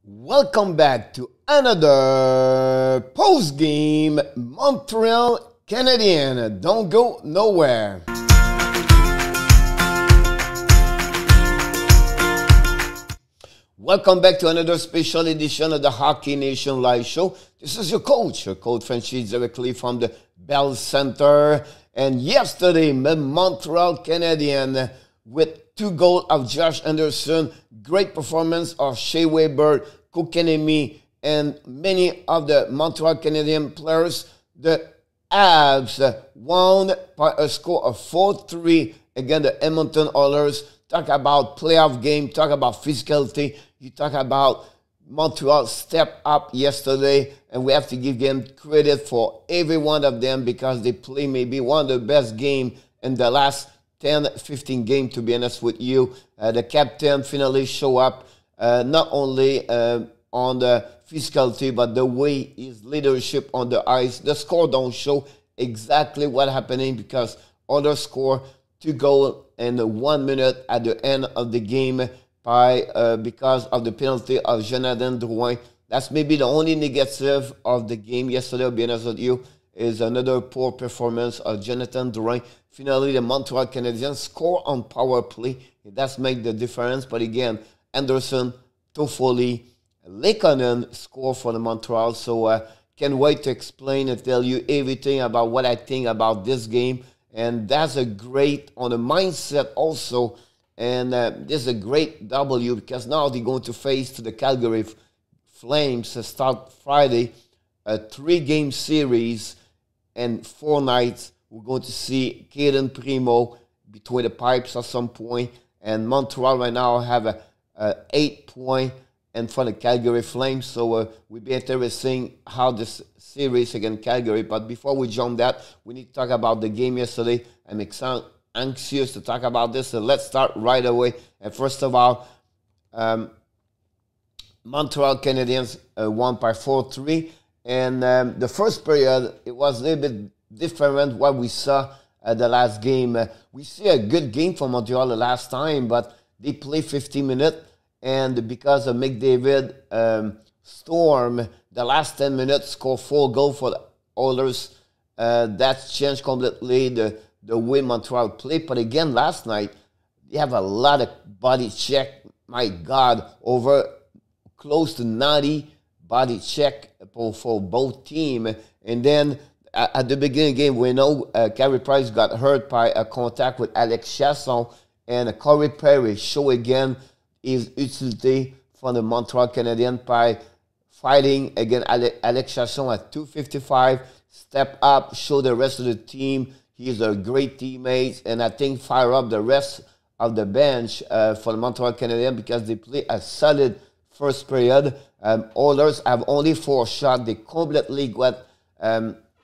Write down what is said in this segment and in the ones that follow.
Welcome back to another post-game Montreal Canadiens. Don't go nowhere. Welcome back to another special edition of the Hockey Nation Live Show. This is your coach Frenchy, directly from the Bell Center. And yesterday, the Montreal Canadiens, with 2 goals of Josh Anderson, great performance of Shea Weber, Kotkaniemi, and many of the Montreal Canadiens players. The Habs won by a score of 4-3 against the Edmonton Oilers. Talk about playoff game, talk about physicality. You talk about Montreal step up yesterday, and we have to give them credit for every one of them because they play maybe one of the best games in the last 10-15 games, to be honest with you. The captain finally show up, not only on the physicality, but the way his leadership on the ice. The score don't show exactly what happening because others score 2 goals in 1 minute at the end of the game because of the penalty of Jonathan Drouin. That's maybe the only negative of the game yesterday, I'll be honest with you, is another poor performance of Jonathan Drouin. Finally, the Montreal Canadiens score on power play. It does make the difference. But again, Anderson, Toffoli, Lekhonen score for the Montreal. So can't wait to explain and tell you everything about what I think about this game. And that's a great on the mindset also. And this is a great W because now they're going to face the Calgary Flames to start Friday. A 3-game series and 4 nights. We're going to see Caden Primo between the pipes at some point. And Montreal right now have a 8 point in front of Calgary Flames. So we'll be interesting how this series against Calgary. But before we jump that, we need to talk about the game yesterday. I'm anxious to talk about this. So let's start right away. And first of all, Montreal Canadiens won by 4-3. And the first period, it was a little bit different what we saw the last game. We see a good game from Montreal the last time, but they play 15 minutes. And because of McDavid storm, the last 10 minutes score 4 goals for the Oilers. That's changed completely the way Montreal played. But again, last night, they have a lot of body check. My God, over close to 90 body check for both teams. And then at the beginning of the game, we know Carey Price got hurt by a contact with Alex Chasson, and Corey Perry show again his utility for the Montreal Canadiens by fighting against Alex Chasson at 2:55. Step up, show the rest of the team he's a great teammate, and I think fire up the rest of the bench for the Montreal Canadiens because they play a solid first period. Oilers have only 4 shots. They completely got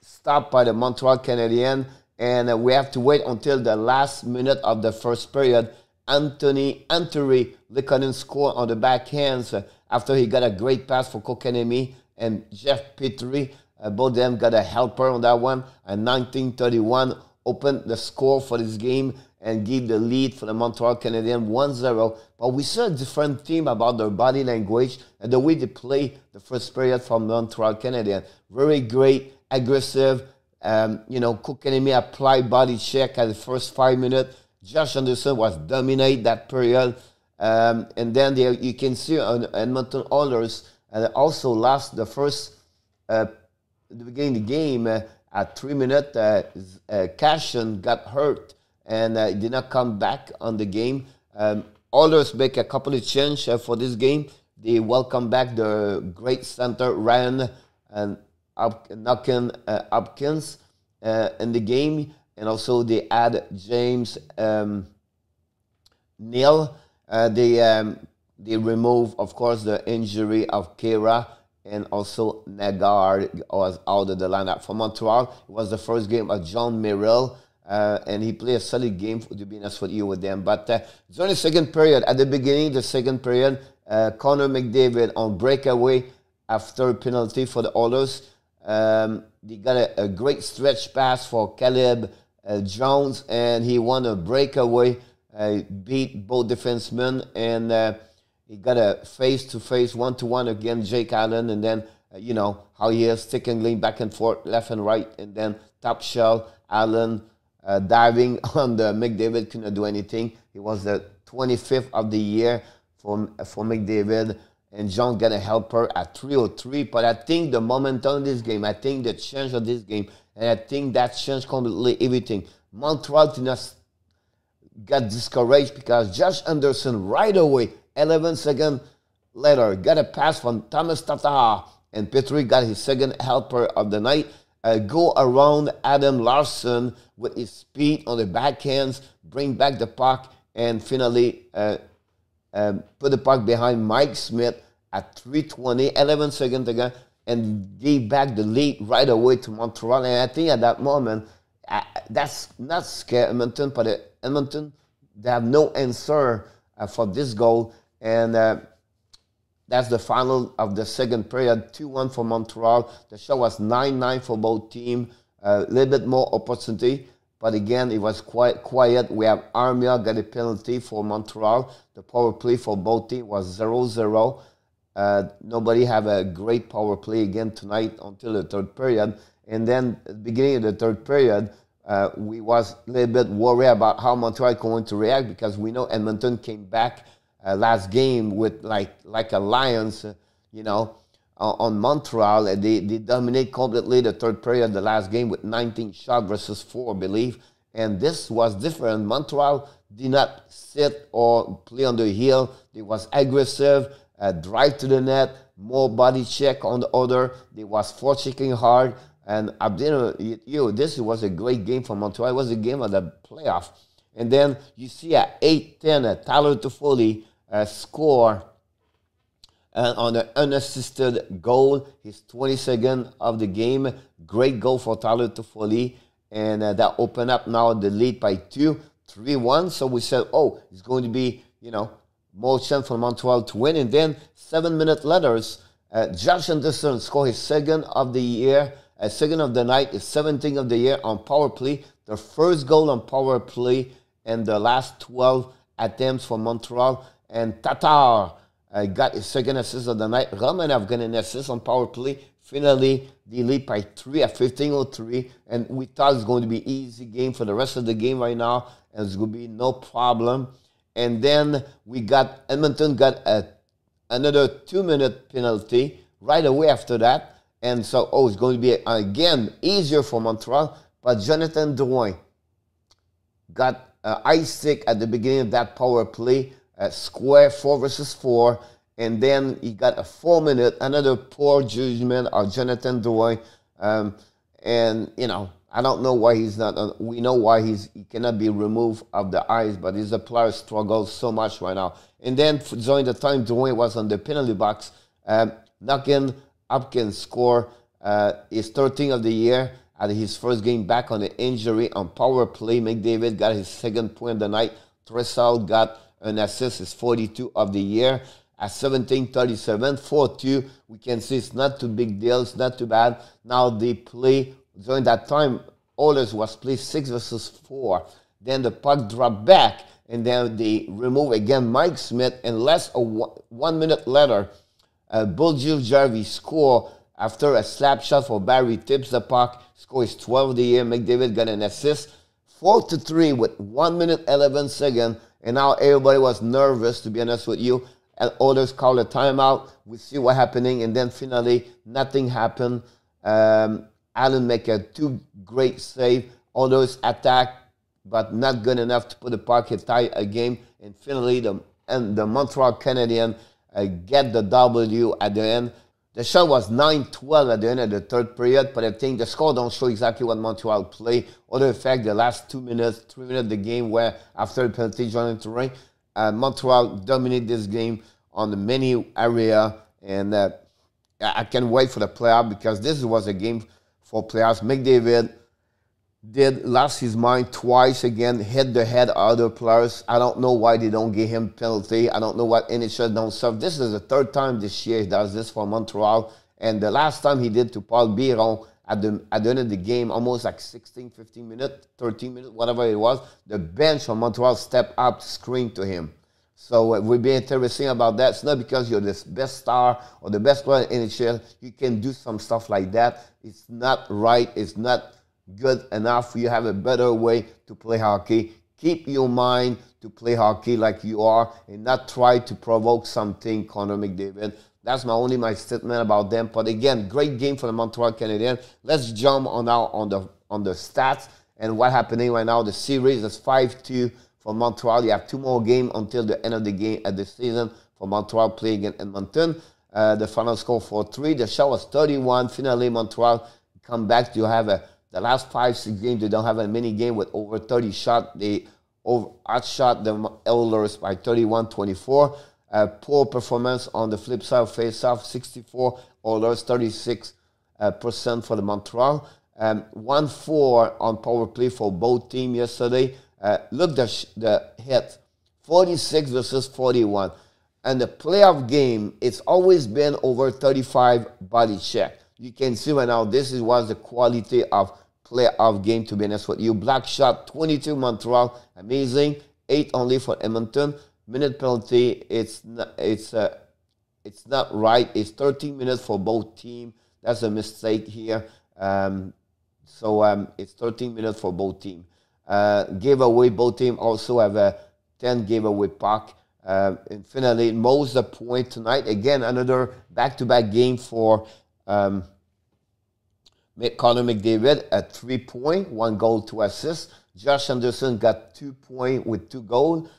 stopped by the Montreal Canadiens, and we have to wait until the last minute of the first period. Anthony Lekhonen scored on the backhands after he got a great pass for Kotkaniemi, and Jeff Petrie, both of them got a helper on that one. And 1931 opened the score for this game and give the lead for the Montreal Canadiens 1-0. But we saw a different team about their body language and the way they play the first period from Montreal Canadiens. Very great, aggressive. Kotkaniemi applied body check at the first 5 minutes. Josh Anderson was dominate that period. And then you can see on Edmonton Oilers also lost the first the beginning of the game at 3 minutes. Cashin got hurt and did not come back on the game. Oilers make a couple of changes for this game. They welcome back the great center Ryan and Nugent-Hopkins in the game, and also they add James Neal. They remove, of course, the injury of Kera, and also Nagard was out of the lineup for Montreal. It was the first game of John Merrill, and he played a solid game, to be honest with you, with them. But during the second period, at the beginning of the second period, Connor McDavid on breakaway after a penalty for the Oilers. They got a great stretch pass for Caleb Jones, and he won a breakaway, beat both defensemen, and He got a face-to-face, one-to-one against Jake Allen, and then, you know, how he is sticking lane back and forth, left and right, and then top shell, Allen diving on the McDavid, couldn't do anything. He was the 25th of the year for McDavid, and John got a helper at 303. But I think the momentum of this game, I think the change of this game, and I think that changed completely everything. Montreal did not got discouraged because Josh Anderson right away, 11 seconds later, got a pass from Thomas Tatar, and Petrie got his second helper of the night. Go around Adam Larson with his speed on the backhands, bring back the puck, and finally put the puck behind Mike Smith at 3:20, 11 seconds again, and gave back the lead right away to Montreal. And I think at that moment, that's not scare Edmonton, but Edmonton, they have no answer for this goal. And that's the final of the second period, 2-1 for Montreal. The shot was 9-9 for both teams, a little bit more opportunity. But again, it was quite quiet. We have Armia got a penalty for Montreal. The power play for both teams was 0-0. Nobody have a great power play again tonight until the third period. And then at the beginning of the third period, we was a little bit worried about how Montreal going to react, because we know Edmonton came back last game with like a Lions, you know, on Montreal. And they dominate completely the third period, the last game, with 19 shots versus 4, I believe. And this was different. Montreal did not sit or play on the heel. They was aggressive, drive to the net, more body check on the other. They was forechecking hard. And this was a great game for Montreal. It was a game of the playoff. And then you see at 8:10, Tyler Toffoli score on an unassisted goal. His 22nd of the game. Great goal for Tyler Toffoli. And that opened up now the lead by 2, 3-1. So we said, oh, it's going to be, you know, more chance for Montreal to win. And then 7 minutes later, Josh Anderson scored his second of the year, second of the night, his 17th of the year on power play. The first goal on power play and the last 12 attempts for Montreal. And Tatar got his second assist of the night. Romanov got an assist on power play. Finally, they lead by 3 at 15:03. And we thought it was going to be an easy game for the rest of the game right now. And it's going to be no problem. And then Edmonton got another 2-minute penalty right away after that. And so, it's going to be, again, easier for Montreal. But Jonathan Drouin got ice stick at the beginning of that power play, square 4 versus 4. And then he got a 4-minute, another poor judgment of Jonathan Drouin. And, you know, I don't know why he's not. We know why he cannot be removed of the ice, but he's a player who struggles so much right now. And then during the time Drouin was on the penalty box, Nugent-Hopkins scored his 13th of the year at his first game back on the injury on power play. McDavid got his second point of the night. Tressel got an assist, his 42 of the year. At 17:37, 4-2, we can see it's not too big deal. It's not too bad. Now they play, during that time, Oilers was played 6 versus 4. Then the puck dropped back, and then they remove again Mike Smith. And less than 1 minute later, Puljujarvi score after a slap shot for Barry, tips the puck, scores 12 of the year. McDavid got an assist, 4-3 with 1 minute 11 seconds. And now everybody was nervous, to be honest with you. And others call a timeout. We see what happening, and then finally nothing happened. Allen make a 2 great save. Others attack, but not good enough to put the puck and tie a game. And finally, the Montreal Canadiens get the W at the end. The shot was 9-12 at the end of the third period, but I think the score don't show exactly what Montreal played. Other fact, the last 2 minutes, 3 minutes of the game, where after the penalty, Jonathan Drouin, Montreal dominated this game on the many area, and I can't wait for the playoff, because this was a game for playoffs. McDavid lost his mind twice again, hit the head of other players. I don't know why they don't give him penalty. I don't know what NHL don't serve. This is the third time this year he does this for Montreal, and the last time he did to Paul Biron at the end of the game, almost like 16, 15 minutes, 13 minutes, whatever it was, the bench from Montreal stepped up to scream to him. So it will be interesting about that. It's not because you're the best star or the best player in NHL. You can do some stuff like that. It's not right. It's not good enough. You have a better way to play hockey. Keep your mind to play hockey like you are and not try to provoke something, Connor McDavid. That's my statement about them. But again, great game for the Montreal Canadiens. Let's jump on now on the stats and what's happening right now. The series is 5-2 for Montreal. You have 2 more games until the end of the game at the season for Montreal playing in Edmonton. The final score 4-3. The shot was 31. Finally, Montreal come back to have the last 5-6 games. They don't have a mini game with over 30 shots. They outshot the Oilers by 31-24. Poor performance on the flip side of face-off, 64 Oilers, 36% for the Montreal. 1-4 on power play for both teams yesterday. Look the hit, 46 versus 41. And the playoff game, it's always been over 35 body check. You can see right now, this was the quality of playoff game, to be honest with you. Black shot, 22 Montreal, amazing. 8 only for Edmonton. Minute penalty, it's not right. It's 13 minutes for both teams. That's a mistake here. It's 13 minutes for both teams. Giveaway, both teams also have a 10 giveaway puck. And finally, most of the point tonight. Again, another back-to-back game for Connor McDavid at 3 points, 1 goal, 2 assists. Josh Anderson got 2 points with 2 goals.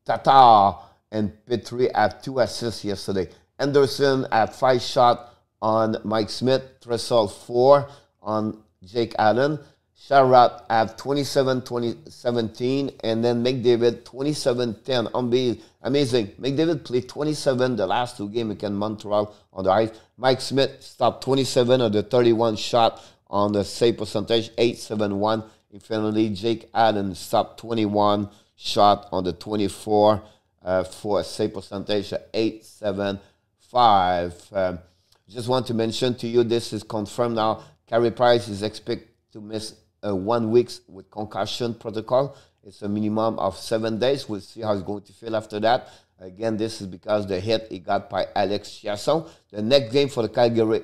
Tatar and Petrie have 2 assists yesterday. Anderson had 5 shots on Mike Smith. Tressel 4 on Jake Allen. Sherratt have 27-17, and then McDavid 27-10. Amazing. McDavid played 27 the last 2 games against Montreal on the ice. Mike Smith stopped 27 of the 31 shot on the save percentage, 8.71. And finally, Jake Allen stopped 21 shot on the 24 for a save percentage, 8.75. Just want to mention to you, this is confirmed now. Carey Price is expected to miss 1 week with concussion protocol. It's a minimum of 7 days. We'll see how he's going to feel after that. Again, this is because the hit he got by Alex Chiasson. The next game for the Calgary,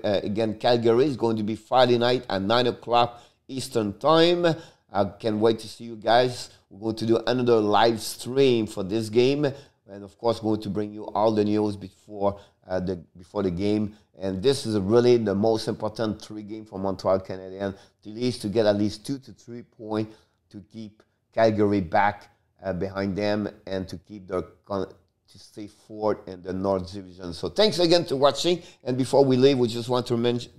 Calgary is going to be Friday night at 9 o'clock Eastern Time. I can't wait to see you guys. We're going to do another live stream for this game. And, of course, going to bring you all the news before the game. And this is really the most important 3 games for Montreal Canadiens, to get at least 2 to 3 points to keep Calgary back behind them and to keep to stay forward in the North Division. So thanks again for watching. And before we leave, we just want to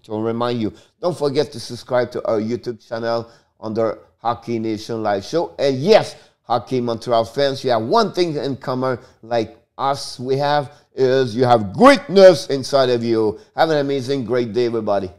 remind you, don't forget to subscribe to our YouTube channel under Hockey Nation Live Show. And yes, Hockey Montreal fans, you have one thing in common like us we have, is you have greatness inside of you. Have an amazing, great day, everybody.